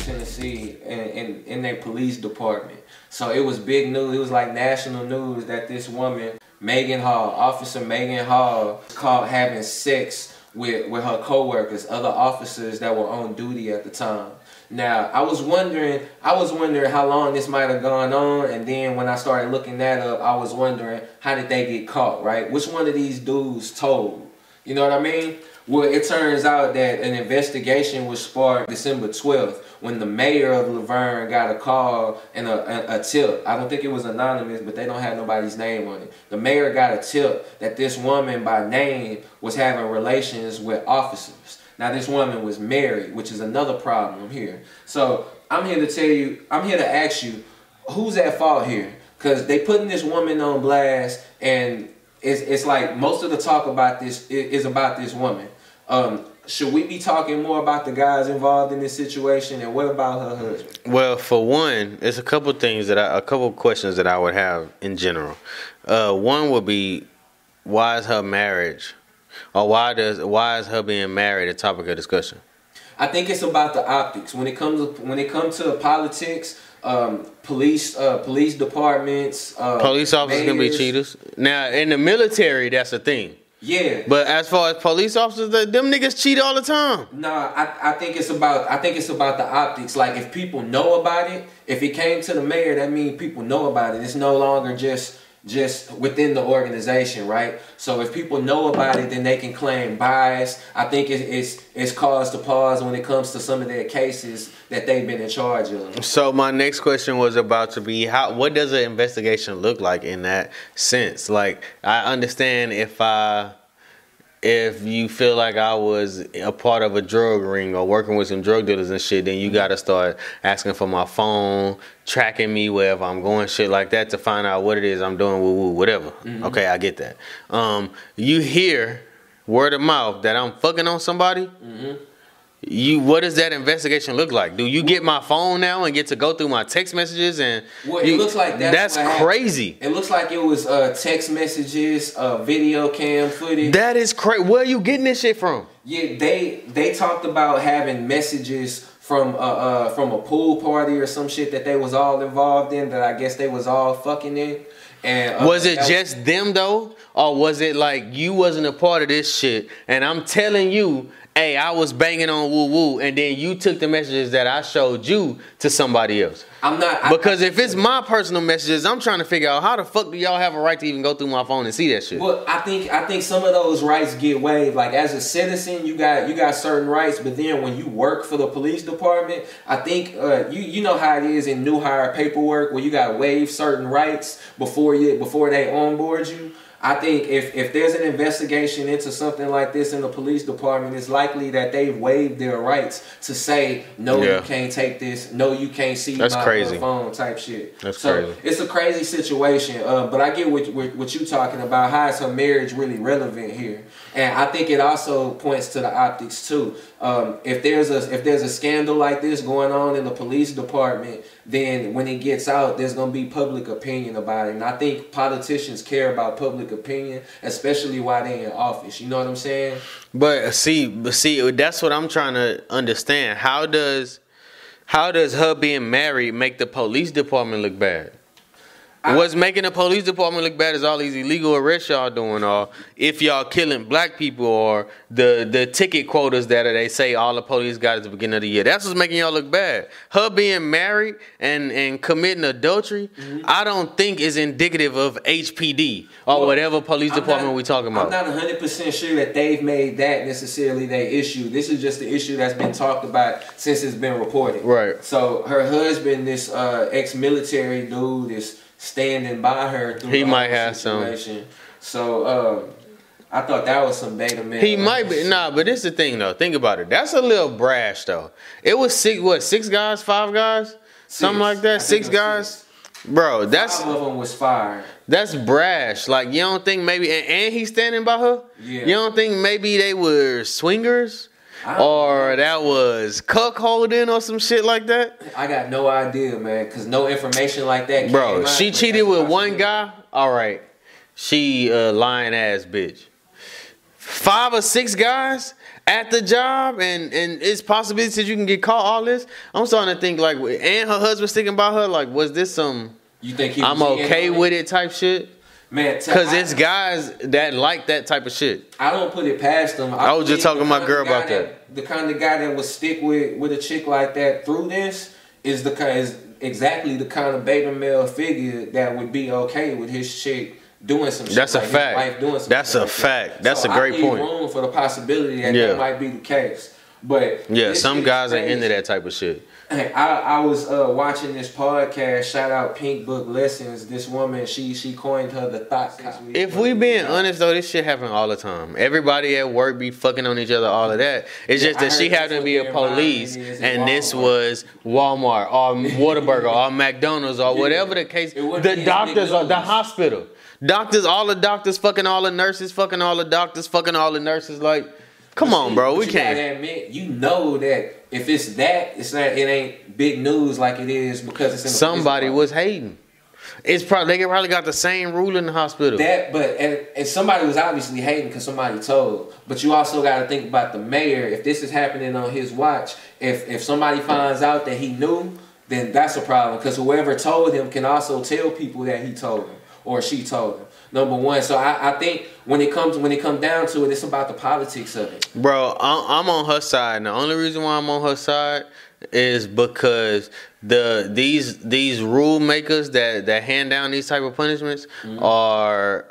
Tennessee in their police department. So it was big news. It was like national news that this woman, Officer Megan Hall, caught having sex with her co-workers, other officers that were on duty at the time. Now, I was wondering how long this might have gone on, and then when I started looking that up, I was wondering, how did they get caught, right? Which one of these dudes told? You know what I mean? Well, it turns out that an investigation was sparked December 12th when the mayor of Vergne got a call and a tip. I don't think it was anonymous, but they don't have nobody's name on it. The mayor got a tip that this woman by name was having relations with officers. Now, this woman was married, which is another problem here. So I'm here to ask you, who's at fault here? Because they putting this woman on blast, and it's like most of the talk about this is about this woman. Should we be talking more about the guys involved in this situation, and what about her husband? Well, for one, there's a couple questions that I would have in general. One would be, why is her marriage, or why is her being married a topic of discussion? I think it's about the optics. When it comes to politics, police departments, police officers can be cheaters. Now, in the military, that's a thing. Yeah. But as far as police officers, them niggas cheat all the time. Nah, I think it's about the optics. Like, if people know about it, if it came to the mayor, that means people know about it. It's no longer just within the organization, right? So if people know about it, then they can claim bias. I think it's cause to pause when it comes to some of their cases that they've been in charge of. So my next question was about to be, what does an investigation look like in that sense? Like, I understand if you feel like I was a part of a drug ring or working with some drug dealers and shit, then you got to start asking for my phone, tracking me wherever I'm going, shit like that, to find out what it is I'm doing, woo-woo, whatever. Mm-hmm. Okay, I get that. You hear word of mouth that I'm fucking on somebody, mm-hmm. What does that investigation look like? Do you get my phone now and get to go through my text messages? And well, it looks like that's crazy. It looks like it was text messages, video cam footage. That is crazy. Where are you getting this shit from? Yeah, they talked about having messages from a pool party or some shit that they was all involved in, that I guess they was all fucking in. And was it just them though, or was it like you wasn't a part of this shit and I'm telling you, hey, I was banging on woo woo, and then you took the messages that I showed you to somebody else? I'm not, because if it's my personal messages, I'm trying to figure out how the fuck do y'all have a right to even go through my phone and see that shit? Well, I think some of those rights get waived. Like, as a citizen, you got certain rights, but then when you work for the police department, I think you know how it is in new hire paperwork where you got to waive certain rights before they onboard you. I think if there's an investigation into something like this in the police department, it's likely that they've waived their rights to say, no, you can't take this, no, you can't see my phone type shit. That's crazy. It's a crazy situation, but I get what you're talking about. How is her marriage really relevant here? And I think it also points to the optics too. If there's a scandal like this going on in the police department, then when it gets out, there's going to be public opinion about it. And I think politicians care about public opinion, especially while they're in office. You know what I'm saying? But see, that's what I'm trying to understand. How does her being married make the police department look bad? What's making the police department look bad is all these illegal arrests y'all doing, or if y'all killing black people, or the ticket quotas that they say all the police got at the beginning of the year. That's what's making y'all look bad. Her being married and committing adultery, mm-hmm. I don't think is indicative of HPD or whatever police department we talking about. I'm not 100% sure that they've made that necessarily their issue. This is just the issue that's been talked about since it's been reported. Right. So her husband, this ex-military dude, is standing by her through the whole situation. So I thought that was some beta man. He might be but this is the thing though. Think about it. That's a little brash though. It was 6 guys, 5 guys, something like that. 6 guys, bro. That's 5 of them was fired. That's brash. Like, you don't think maybe and he's standing by her? Yeah. You don't think maybe they were swingers? Or that was cuckolding or some shit like that? I got no idea, man, because no information like that came Bro, out, she cheated with one guy? All right. She a lying ass bitch. 5 or 6 guys at the job, and it's possibilities that you can get caught. All this, I'm starting to think like, and her husband sticking by her. Like, was this some? You think he I'm okay with it type shit? Man, because it's guys that like that type of shit. I don't put it past them. I was just talking to my girl about that. The kind of guy that would stick with a chick like that through this is exactly the kind of beta male figure that would be okay with his chick doing some shit. That's a like fact. His wife doing some That's shit a like fact. That. That's so a great I point. room for the possibility that that might be the case. But yeah, some guys are into that type of shit. I was watching this podcast. Shout out Pink Book Lessons. This woman, she coined her the thought copy. If we being honest though, this shit happen all the time. Everybody at work be fucking on each other, all of that. It's just that she happened to be a police, and this was Walmart or Whataburger or McDonald's or whatever the case. The doctors or the hospital. Doctors, all the doctors fucking all the nurses, fucking all the doctors, fucking all the nurses. Like, come on, bro, we can't. You gotta admit, you know that if it's that, it ain't big news like it is because it's in the somebody was hating. It's probably they probably got the same rule in the hospital. And somebody was obviously hating because somebody told. But you also got to think about the mayor. If this is happening on his watch, if somebody finds out that he knew, then that's a problem because whoever told him can also tell people that he told him or she told him. Number one, so I think when it comes down to it, it's about the politics of it. Bro, I'm on her side. And the only reason why I'm on her side is because these rule makers that hand down these type of punishments are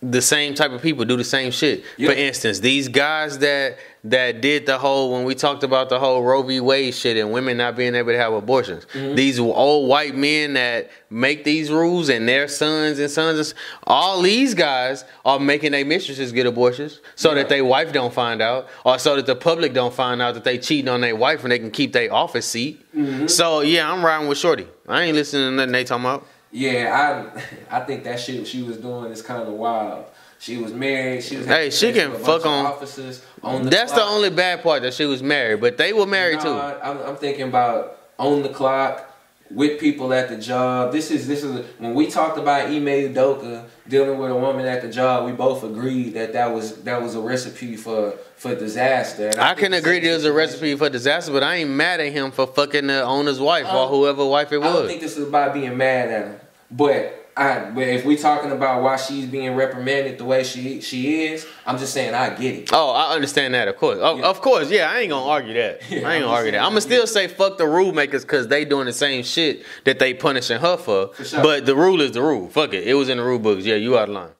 the same type of people, do the same shit. Yep. For instance, these guys that did the whole, when we talked about the whole Roe v. Wade shit and women not being able to have abortions, these old white men that make these rules and their sons, all these guys are making their mistresses get abortions so that their wife don't find out, or so that the public don't find out that they cheating on their wife and they can keep their office seat. So yeah, I'm riding with Shorty. I ain't listening to nothing they talking about. Yeah, I think that shit she was doing is kind of wild. She was married. She was she can fuck on officers on the That's clock. The only bad part, that she was married, but they were married too. I'm thinking about on the clock with people at the job. This is when we talked about Ime Udoka dealing with a woman at the job. We both agreed that was a recipe for disaster. And I can agree there was a recipe for disaster, but I ain't mad at him for fucking the owner's wife or whoever wife it was. I don't think this is about being mad at him, but if we talking about why she's being reprimanded the way she is, I'm just saying I get it. Oh, I understand that, of course. Of course, yeah, I ain't gonna argue that. I ain't gonna argue that. I'm gonna still say fuck the rule makers because they doing the same shit that they punishing her for. Sure. But the rule is the rule. Fuck it. It was in the rule books. Yeah, you out of line.